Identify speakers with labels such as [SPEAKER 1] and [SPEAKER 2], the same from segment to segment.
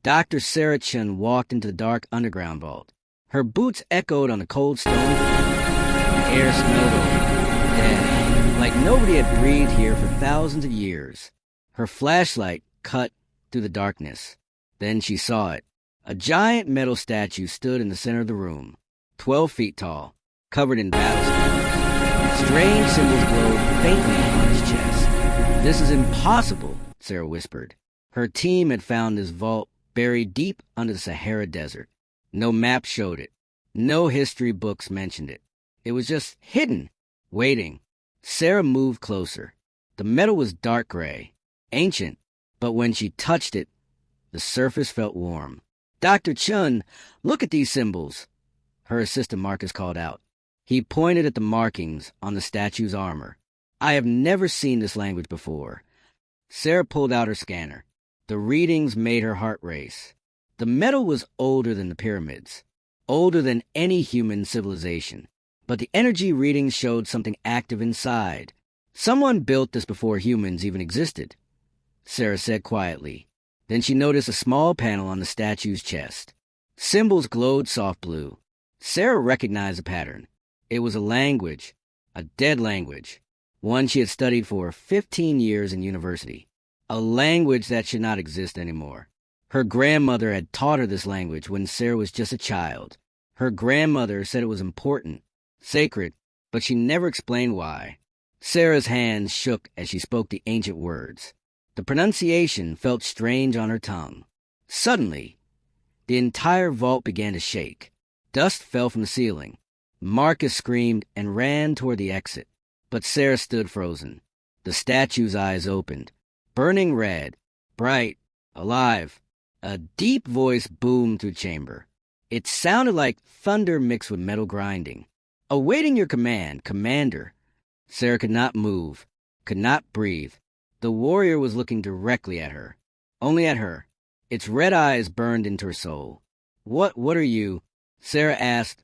[SPEAKER 1] Dr. Sarah Chun walked into the dark underground vault. Her boots echoed on the cold stone floor. The air smelled old, dead, like nobody had breathed here for thousands of years. Her flashlight cut through the darkness. Then she saw it. A giant metal statue stood in the center of the room, 12 feet tall, covered in battle scars. Strange symbols glowed faintly on his chest. "This is impossible," Sarah whispered. Her team had found this vault buried deep under the Sahara Desert. No map showed it. No history books mentioned it. It was just hidden, waiting. Sarah moved closer. The metal was dark gray, ancient, but when she touched it, the surface felt warm. "Dr. Chun, look at these symbols," her assistant Marcus called out. He pointed at the markings on the statue's armor. "I have never seen this language before." Sarah pulled out her scanner. The readings made her heart race. The metal was older than the pyramids, older than any human civilization. But the energy readings showed something active inside. Someone built this before humans even existed, Sarah said quietly. Then she noticed a small panel on the statue's chest. Symbols glowed soft blue. Sarah recognized the pattern. It was a language, a dead language, one she had studied for 15 years in university, a language that should not exist anymore. Her grandmother had taught her this language when Sarah was just a child. Her grandmother said it was important, sacred, but she never explained why. Sarah's hands shook as she spoke the ancient words. The pronunciation felt strange on her tongue. Suddenly, the entire vault began to shake. Dust fell from the ceiling. Marcus screamed and ran toward the exit, but Sarah stood frozen. The statue's eyes opened, burning red, bright, alive. A deep voice boomed through the chamber. It sounded like thunder mixed with metal grinding. "Awaiting your command, Commander." Sarah could not move, could not breathe. The warrior was looking directly at her, only at her. Its red eyes burned into her soul. What are you?" Sarah asked,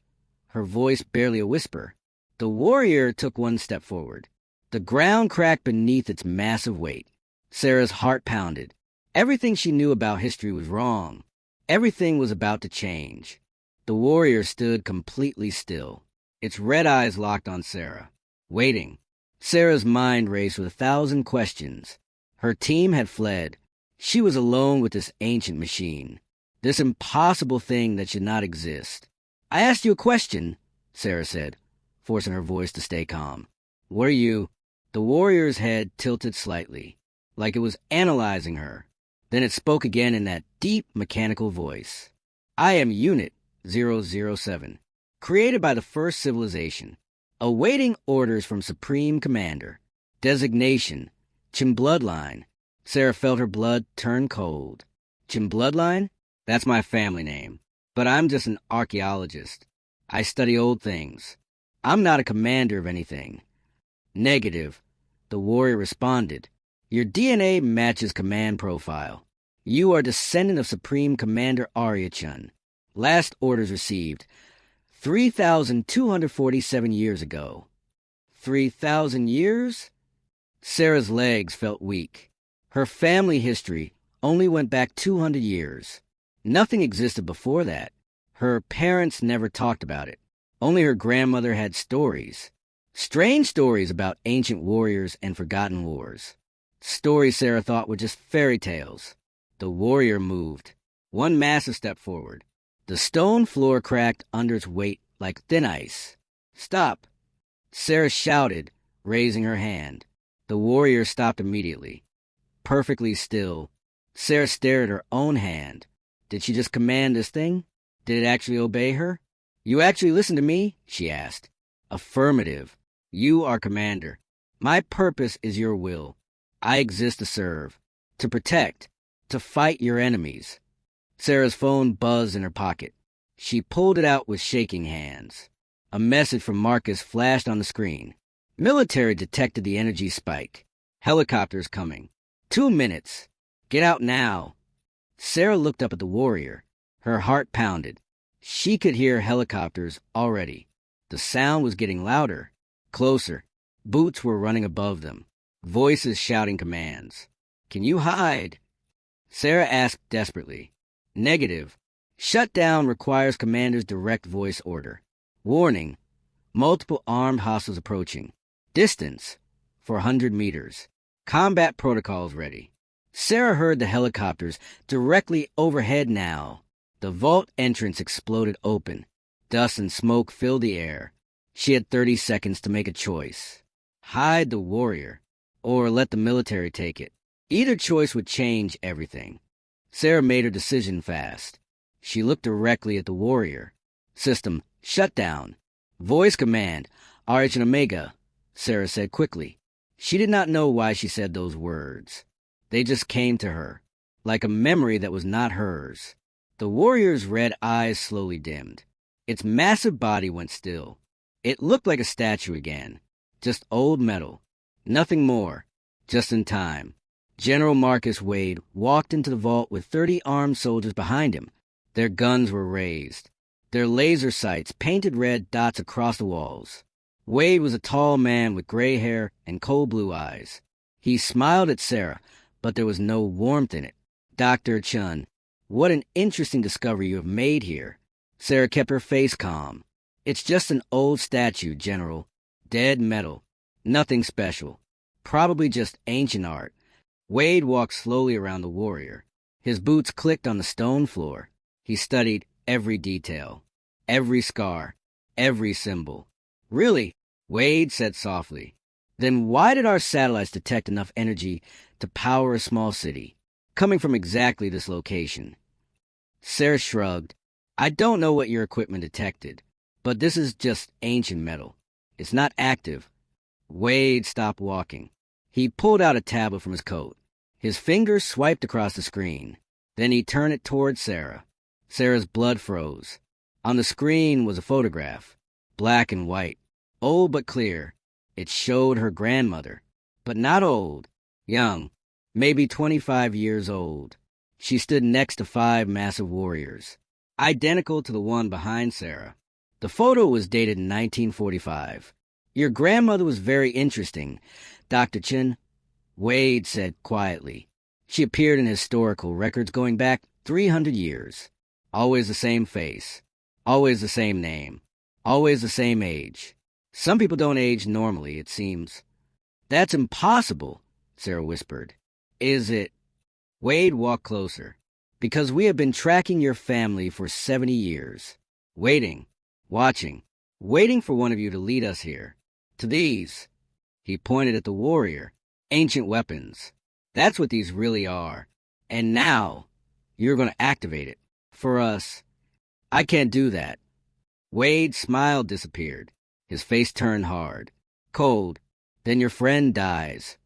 [SPEAKER 1] her voice barely a whisper. The warrior took one step forward. The ground cracked beneath its massive weight. Sarah's heart pounded. Everything she knew about history was wrong. Everything was about to change. The warrior stood completely still. Its red eyes locked on Sarah, waiting. Sarah's mind raced with 1,000 questions. Her team had fled. She was alone with this ancient machine, this impossible thing that should not exist. "I asked you a question," Sarah said, forcing her voice to stay calm. "What are you?" The warrior's head tilted slightly, like it was analyzing her. Then it spoke again in that deep, mechanical voice. "I am Unit 007, created by the first civilization, awaiting orders from Supreme Commander. Designation, Chim Bloodline." Sarah felt her blood turn cold. "Chim Bloodline? That's my family name. But I'm just an archaeologist. I study old things. I'm not a commander of anything." "Negative," the warrior responded. "Your DNA matches command profile. You are descendant of Supreme Commander Arya Chun. Last orders received 3,247 years ago." 3,000 years? Sarah's legs felt weak. Her family history only went back 200 years. Nothing existed before that. Her parents never talked about it. Only her grandmother had stories. Strange stories about ancient warriors and forgotten wars. Stories Sarah thought were just fairy tales. The warrior moved. One massive step forward. The stone floor cracked under its weight like thin ice. "Stop!" Sarah shouted, raising her hand. The warrior stopped immediately. Perfectly still. Sarah stared at her own hand. Did she just command this thing? Did it actually obey her? "You actually listen to me?" she asked. "Affirmative. You are commander. My purpose is your will. I exist to serve, to protect, to fight your enemies." Sarah's phone buzzed in her pocket. She pulled it out with shaking hands. A message from Marcus flashed on the screen. "Military detected the energy spike. Helicopters coming. 2 minutes. Get out now." Sarah looked up at the warrior. Her heart pounded. She could hear helicopters already. The sound was getting louder, closer. Boots were running above them. Voices shouting commands. "Can you hide?" Sarah asked desperately. Negative. Shutdown requires commander's direct voice order. Warning. Multiple armed hostiles approaching. Distance. 400 meters. Combat protocols ready. Sarah heard the helicopters directly overhead now. The vault entrance exploded open. Dust and smoke filled the air. She had 30 seconds to make a choice. Hide the warrior, or let the military take it. Either choice would change everything. Sarah made her decision fast. She looked directly at the warrior. System, shut down. Voice command, RH and Omega, Sarah said quickly. She did not know why she said those words. They just came to her, like a memory that was not hers. The warrior's red eyes slowly dimmed. Its massive body went still. It looked like a statue again. Just old metal. Nothing more. Just in time. General Marcus Wade walked into the vault with 30 armed soldiers behind him. Their guns were raised. Their laser sights painted red dots across the walls. Wade was a tall man with gray hair and cold blue eyes. He smiled at Sarah, but there was no warmth in it. Dr. Chun, what an interesting discovery you have made here. Sarah kept her face calm. It's just an old statue, General. Dead metal. Nothing special. Probably just ancient art. Wade walked slowly around the warrior. His boots clicked on the stone floor. He studied every detail, every scar, every symbol. Really? Wade said softly. Then why did our satellites detect enough energy to power a small city, coming from exactly this location? Sarah shrugged. I don't know what your equipment detected, but this is just ancient metal. It's not active. Wade stopped walking. He pulled out a tablet from his coat. His fingers swiped across the screen. Then he turned it toward Sarah. Sarah's blood froze. On the screen was a photograph, black and white, old but clear. It showed her grandmother, but not old, young, maybe 25 years old. She stood next to 5 massive warriors, identical to the one behind Sarah. The photo was dated in 1945. Your grandmother was very interesting, Dr. Chin, Wade said quietly. She appeared in historical records going back 300 years. Always the same face. Always the same name. Always the same age. Some people don't age normally, it seems. That's impossible, Sarah whispered. Is it? Wade walked closer. Because we have been tracking your family for 70 years. Waiting. Watching. Waiting for one of you to lead us here. To these. He pointed at the warrior. Ancient weapons. That's what these really are. And now, you're going to activate it. For us. I can't do that. Wade's smile disappeared. His face turned hard. Cold. Then your friend dies.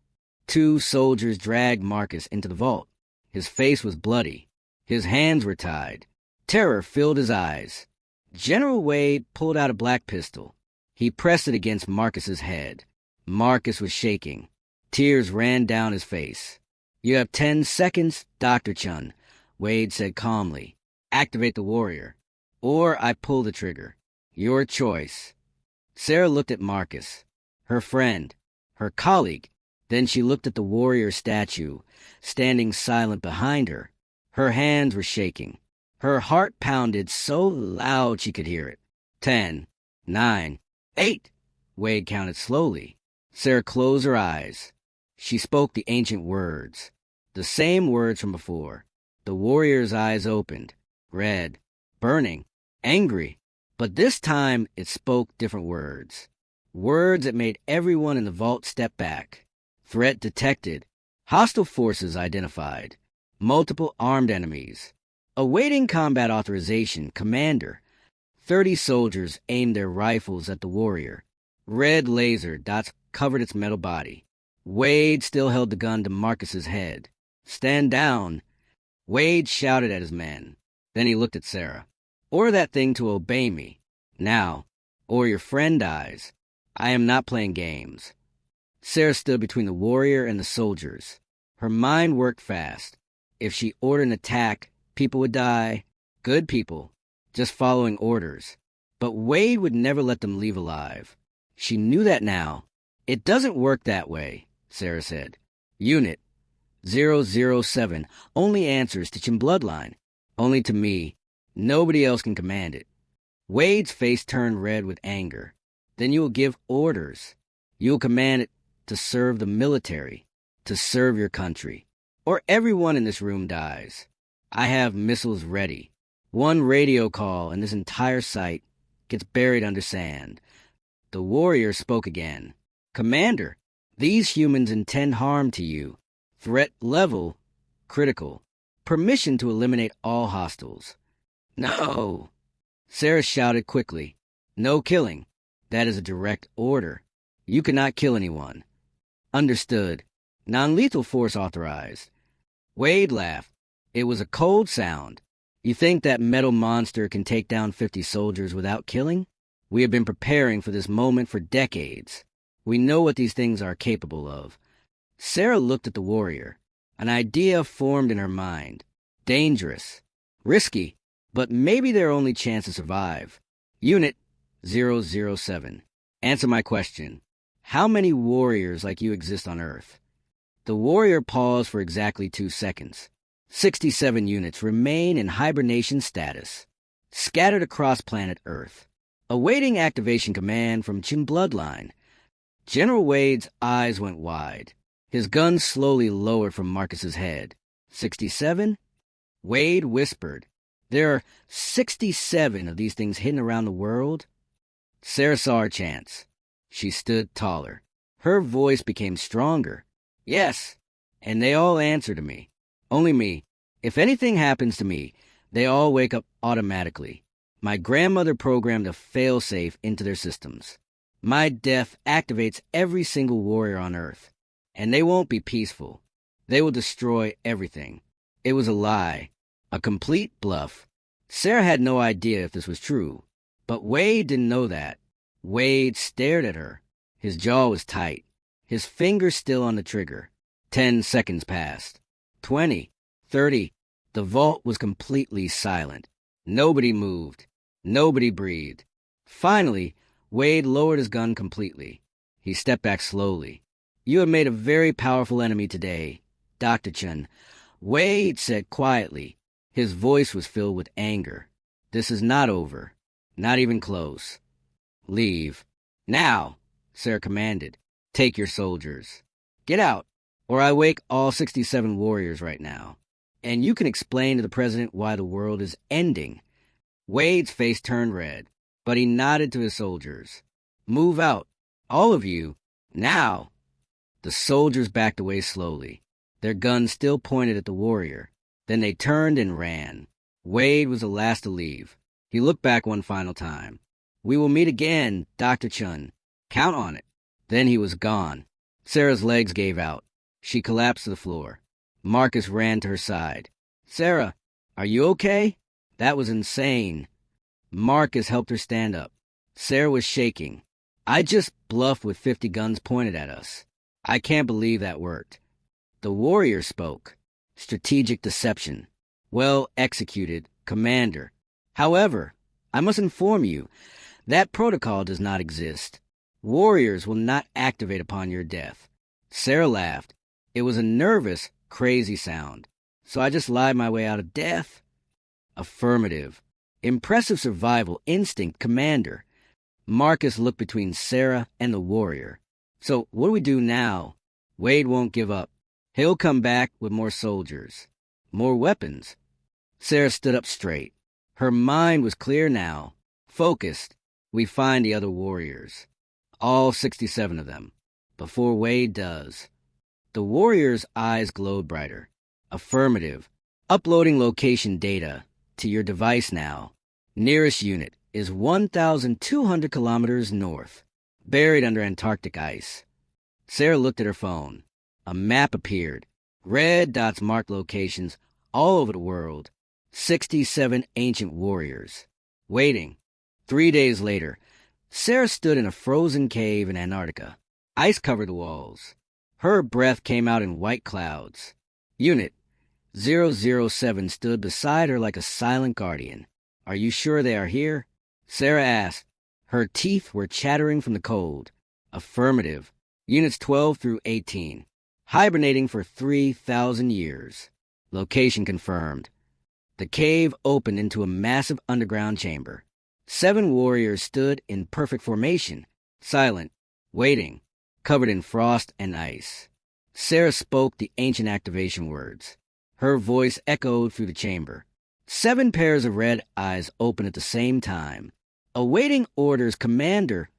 [SPEAKER 1] 2 soldiers dragged Marcus into the vault. His face was bloody. His hands were tied. Terror filled his eyes. General Wade pulled out a black pistol. He pressed it against Marcus's head. Marcus was shaking. Tears ran down his face. You have 10 seconds, Dr. Chun, Wade said calmly. Activate the warrior. Or I pull the trigger. Your choice. Sarah looked at Marcus, her friend, her colleague. Then she looked at the warrior statue, standing silent behind her. Her hands were shaking. Her heart pounded so loud she could hear it. 10, 9, 8. Wade counted slowly. Sarah closed her eyes. She spoke the ancient words, the same words from before. The warrior's eyes opened, red, burning, angry. But this time it spoke different words. Words that made everyone in the vault step back. Threat detected. Hostile forces identified. Multiple armed enemies. Awaiting combat authorization, Commander. 30 soldiers aimed their rifles at the warrior. Red laser dots covered its metal body. Wade still held the gun to Marcus's head. Stand down. Wade shouted at his men. Then he looked at Sarah. Order that thing to obey me. Now, or your friend dies. I am not playing games. Sarah stood between the warrior and the soldiers. Her mind worked fast. If she ordered an attack, people would die. Good people. Just following orders. But Wade would never let them leave alive. She knew that now. It doesn't work that way, Sarah said. Unit 007 only answers to Chin bloodline. Only to me. Nobody else can command it. Wade's face turned red with anger. Then you will give orders. You will command it to serve the military, to serve your country, or everyone in this room dies. I have missiles ready. One radio call and this entire site gets buried under sand. The warrior spoke again. Commander, these humans intend harm to you. Threat level, critical. Permission to eliminate all hostiles. No. Sarah shouted quickly. No killing. That is a direct order. You cannot kill anyone. Understood. Non-lethal force authorized. Wade laughed. It was a cold sound. You think that metal monster can take down 50 soldiers without killing? We have been preparing for this moment for decades. We know what these things are capable of. Sarah looked at the warrior. An idea formed in her mind. Dangerous. Risky. But maybe their only chance to survive. Unit 007. Answer my question. How many warriors like you exist on Earth? The warrior paused for exactly 2 seconds. 67 units remain in hibernation status, scattered across planet Earth, awaiting activation command from Chin Bloodline. General Wade's eyes went wide. His gun slowly lowered from Marcus's head. 67? Wade whispered. There are 67 of these things hidden around the world. Sarah saw her chance. She stood taller. Her voice became stronger. Yes, and they all answer to me. Only me. If anything happens to me, they all wake up automatically. My grandmother programmed a failsafe into their systems. My death activates every single warrior on Earth. And they won't be peaceful. They will destroy everything. It was a lie. A complete bluff. Sarah had no idea if this was true. But Wade didn't know that. Wade stared at her. His jaw was tight. His finger still on the trigger. 10 seconds passed. 20. 30. The vault was completely silent. Nobody moved. Nobody breathed. Finally, Wade lowered his gun completely. He stepped back slowly. You have made a very powerful enemy today, Dr. Chun. Wade said quietly. His voice was filled with anger. This is not over. Not even close. Leave. Now, Sarah commanded. Take your soldiers. Get out, or I wake all 67 warriors right now. And you can explain to the president why the world is ending. Wade's face turned red, but he nodded to his soldiers. Move out. All of you. Now. The soldiers backed away slowly, their guns still pointed at the warrior. Then they turned and ran. Wade was the last to leave. He looked back one final time. We will meet again, Dr. Chun. Count on it. Then he was gone. Sarah's legs gave out. She collapsed to the floor. Marcus ran to her side. Sarah, are you okay? That was insane. Marcus helped her stand up. Sarah was shaking. I just bluffed with 50 guns pointed at us. I can't believe that worked. The warrior spoke. Strategic deception. Well executed, Commander. However, I must inform you, that protocol does not exist. Warriors will not activate upon your death. Sarah laughed. It was a nervous, crazy sound. So I just lied my way out of death? Affirmative. Impressive survival instinct, Commander. Marcus looked between Sarah and the warrior. So what do we do now? Wade won't give up. He'll come back with more soldiers. More weapons. Sarah stood up straight. Her mind was clear now. Focused. We find the other warriors. All 67 of them. Before Wade does. The warrior's eyes glowed brighter. Affirmative. Uploading location data to your device now. Nearest unit is 1,200 kilometers north. Buried under Antarctic ice. Sarah looked at her phone. A map appeared. Red dots marked locations all over the world. 67 ancient warriors. Waiting. 3 days later, Sarah stood in a frozen cave in Antarctica. Ice covered the walls. Her breath came out in white clouds. Unit 007 stood beside her like a silent guardian. Are you sure they are here? Sarah asked. Her teeth were chattering from the cold. Affirmative. Units 12 through 18. Hibernating for 3,000 years. Location confirmed. The cave opened into a massive underground chamber. 7 warriors stood in perfect formation, silent, waiting, covered in frost and ice. Sarah spoke the ancient activation words. Her voice echoed through the chamber. 7 pairs of red eyes opened at the same time. "Awaiting orders, Commander,"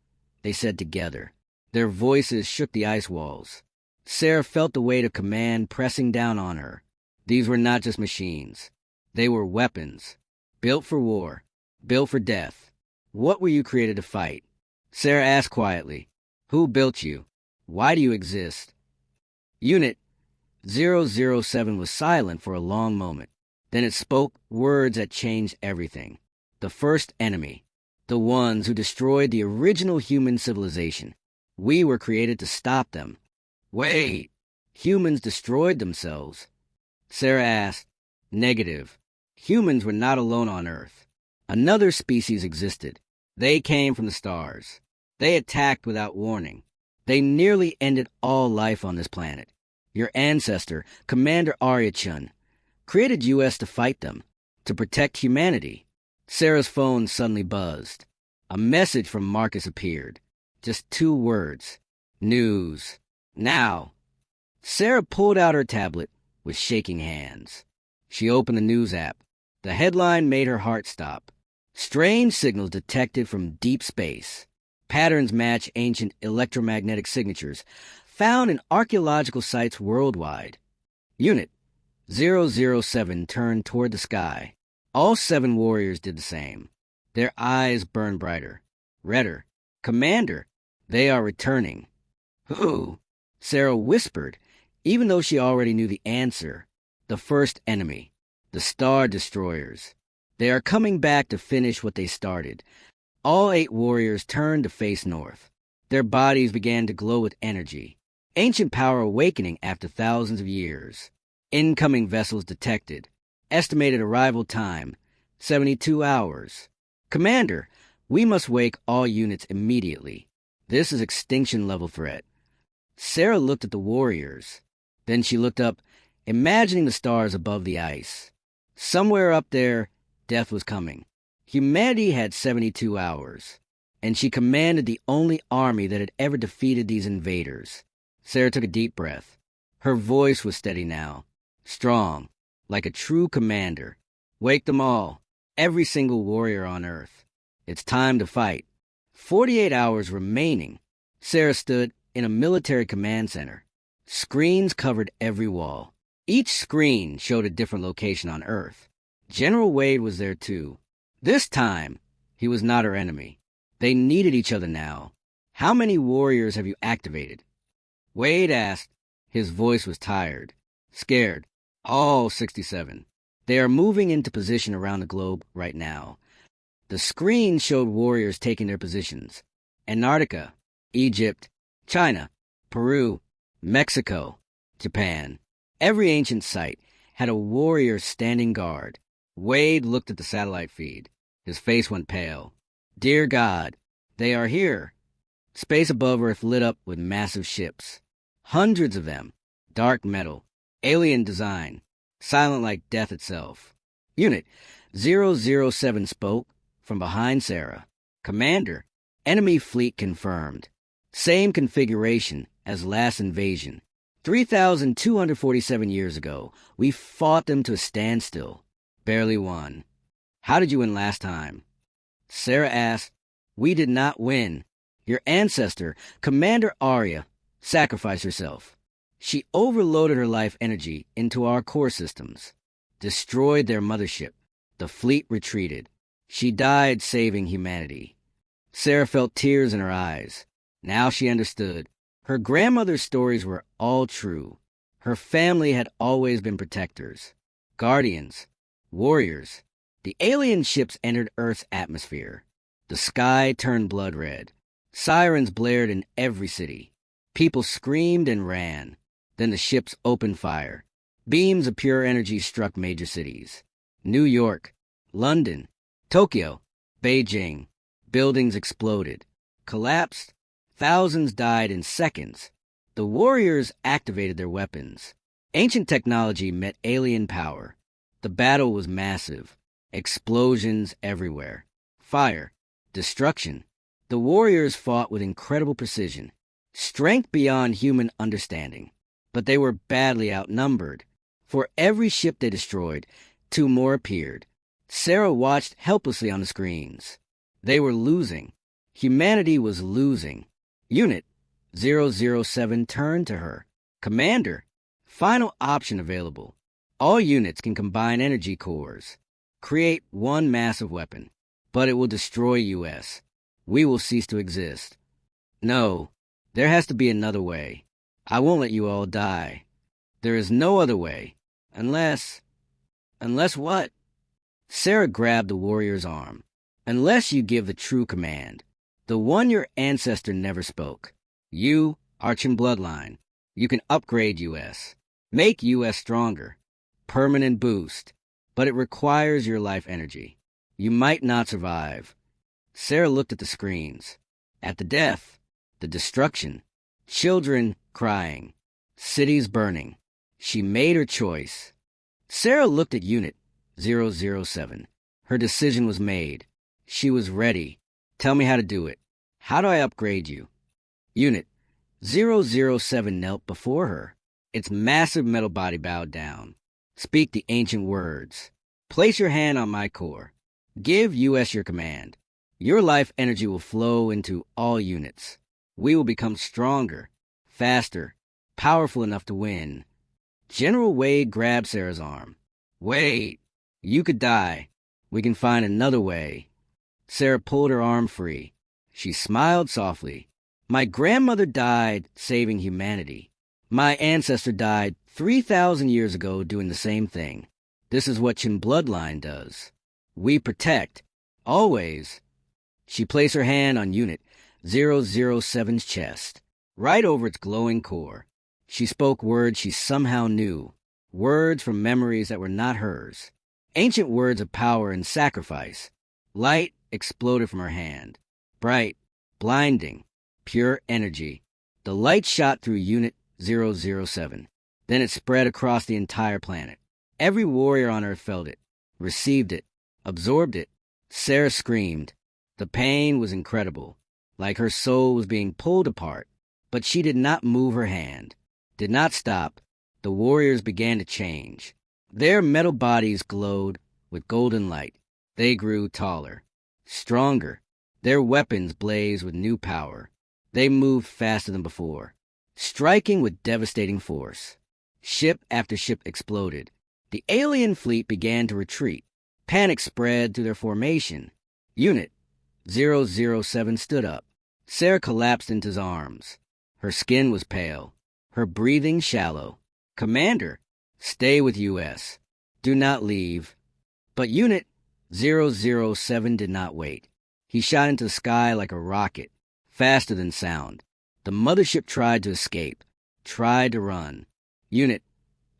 [SPEAKER 1] they said together. Their voices shook the ice walls. Sarah felt the weight of command pressing down on her. These were not just machines. They were weapons, built for war, built for death. What were you created to fight? Sarah asked quietly. Who built you? Why do you exist? Unit 007 was silent for a long moment. Then it spoke words that changed everything. The first enemy. The ones who destroyed the original human civilization. We were created to stop them. Wait, humans destroyed themselves? Sarah asked. Negative. Humans were not alone on Earth. Another species existed. They came from the stars. They attacked without warning. They nearly ended all life on this planet. Your ancestor, Commander Arya-chun, created US to fight them, to protect humanity. Sarah's phone suddenly buzzed. A message from Marcus appeared. Just 2 words. News. Now. Sarah pulled out her tablet with shaking hands. She opened the news app. The headline made her heart stop. Strange signals detected from deep space. Patterns match ancient electromagnetic signatures found in archaeological sites worldwide. Unit 007 turned toward the sky. All 7 warriors did the same. Their eyes burned brighter, redder. Commander, they are returning. Who? Sarah whispered, even though she already knew the answer. The first enemy. The Star Destroyers. They are coming back to finish what they started. All 8 warriors turned to face north. Their bodies began to glow with energy. Ancient power awakening after thousands of years. Incoming vessels detected. Estimated arrival time, 72 hours. Commander, we must wake all units immediately. This is extinction-level threat. Sarah looked at the warriors. Then she looked up, imagining the stars above the ice. Somewhere up there, death was coming. Humanity had 72 hours, and she commanded the only army that had ever defeated these invaders. Sarah took a deep breath. Her voice was steady now, strong, like a true commander. Wake them all, every single warrior on Earth. It's time to fight. 48 hours remaining. Sarah stood in a military command center. Screens covered every wall. Each screen showed a different location on Earth. General Wade was there too. This time, he was not her enemy. They needed each other now. How many warriors have you activated? Wade asked. His voice was tired, scared. All 67. They are moving into position around the globe right now. The screen showed warriors taking their positions. Antarctica, Egypt, China, Peru, Mexico, Japan. Every ancient site had a warrior standing guard. Wade looked at the satellite feed. His face went pale. Dear God, they are here. Space above Earth lit up with massive ships. Hundreds of them. Dark metal. Alien design. Silent like death itself. Unit 007 spoke from behind Sarah. Commander, enemy fleet confirmed. Same configuration as last invasion. 3,247 years ago, we fought them to a standstill. Barely won. How did you win last time? Sarah asked. We did not win. Your ancestor, Commander Arya, sacrificed herself. She overloaded her life energy into our core systems, destroyed their mothership. The fleet retreated. She died saving humanity. Sarah felt tears in her eyes. Now she understood. Her grandmother's stories were all true. Her family had always been protectors, guardians, warriors. The alien ships entered Earth's atmosphere. The sky turned blood red. Sirens blared in every city. People screamed and ran. Then the ships opened fire. Beams of pure energy struck major cities. New York, London, Tokyo, Beijing. Buildings exploded. Collapsed. Thousands died in seconds. The warriors activated their weapons. Ancient technology met alien power. The battle was massive. Explosions everywhere. Fire. Destruction. The warriors fought with incredible precision. Strength beyond human understanding. But they were badly outnumbered. For every ship they destroyed, 2 more appeared. Sarah watched helplessly on the screens. They were losing. Humanity was losing. Unit 007 turned to her. Commander, final option available. All units can combine energy cores. Create one massive weapon. But it will destroy US. We will cease to exist. No, there has to be another way. I won't let you all die. There is no other way. Unless what? Sarah grabbed the warrior's arm. Unless you give the true command. The one your ancestor never spoke. You, Archin bloodline. You can upgrade US. Make US stronger. Permanent boost. But it requires your life energy. You might not survive. Sarah looked at the screens. At the death. The destruction. Children crying. Cities burning. She made her choice. Sarah looked at Unit 007. Her decision was made. She was ready. Tell me how to do it. How do I upgrade you? Unit 007 knelt before her. Its massive metal body bowed down. Speak the ancient words. Place your hand on my core. Give US your command. Your life energy will flow into all units. We will become stronger, faster, powerful enough to win. General Wade grabbed Sarah's arm. Wait, you could die. We can find another way. Sarah pulled her arm free. She smiled softly. My grandmother died saving humanity. My ancestor died 3,000 years ago doing the same thing. This is what Chin bloodline does. We protect. Always. She placed her hand on Unit 007's chest, right over its glowing core. She spoke words she somehow knew, words from memories that were not hers, ancient words of power and sacrifice. Light exploded from her hand, bright, blinding, pure energy. The light shot through Unit 007. Then it spread across the entire planet. Every warrior on Earth felt it, received it, absorbed it. Sarah screamed. The pain was incredible, like her soul was being pulled apart. But she did not move her hand, did not stop. The warriors began to change. Their metal bodies glowed with golden light. They grew taller, stronger. Their weapons blazed with new power. They moved faster than before, striking with devastating force. Ship after ship exploded. The alien fleet began to retreat. Panic spread through their formation. Unit 007 stood up. Sarah collapsed into his arms. Her skin was pale, her breathing shallow. Commander, stay with US. Do not leave. But Unit 007 did not wait. He shot into the sky like a rocket, faster than sound. The mothership tried to escape, tried to run. Unit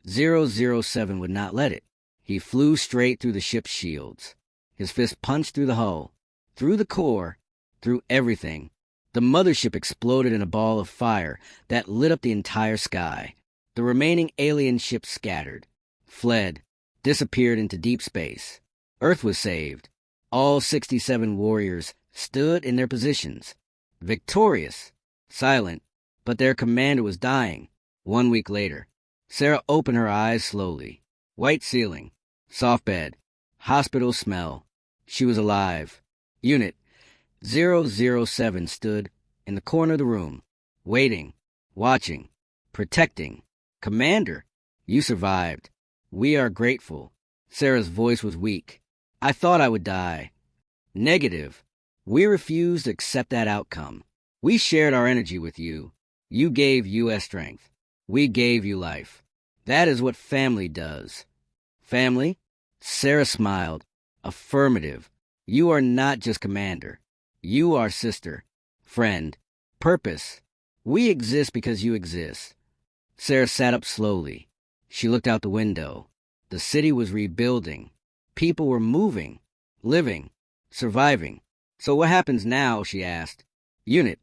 [SPEAKER 1] 007 would not let it. He flew straight through the ship's shields. His fist punched through the hull, through the core, through everything. The mothership exploded in a ball of fire that lit up the entire sky. The remaining alien ships scattered, fled, disappeared into deep space. Earth was saved. All 67 warriors stood in their positions, victorious, silent, but their commander was dying. 1 week later, Sarah opened her eyes slowly. White ceiling, soft bed, hospital smell. She was alive. Unit 007 stood in the corner of the room, waiting, watching, protecting. Commander, you survived. We are grateful. Sarah's voice was weak. I thought I would die. Negative. We refused to accept that outcome. We shared our energy with you. You gave US strength. We gave you life. That is what family does. Family? Sarah smiled. Affirmative. You are not just commander. You are sister, friend, purpose. We exist because you exist. Sarah sat up slowly. She looked out the window. The city was rebuilding. People were moving, living, surviving. So what happens now, she asked. Unit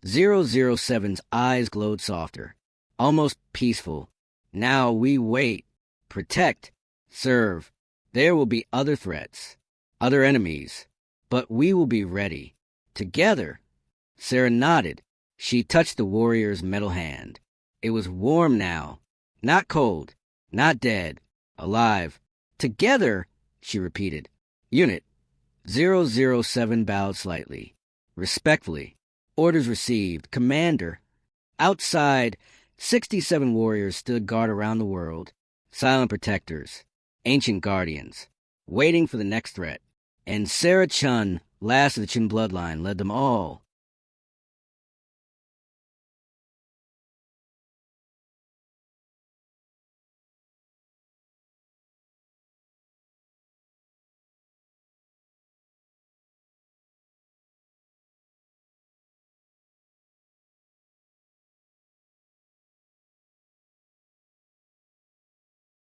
[SPEAKER 1] 007's eyes glowed softer, almost peaceful. Now we wait, protect, Serve. There will be other threats, other enemies, but we will be ready. Together. Sarah nodded. She touched the warrior's metal hand. It was warm now. Not cold. Not dead. Alive. Together, she repeated. Unit 007 bowed slightly. Respectfully. Orders received. Commander. Outside, 67 warriors stood guard around the world. Silent protectors. Ancient guardians. Waiting for the next threat. And Sarah Chun, last of the Chun bloodline, led them all.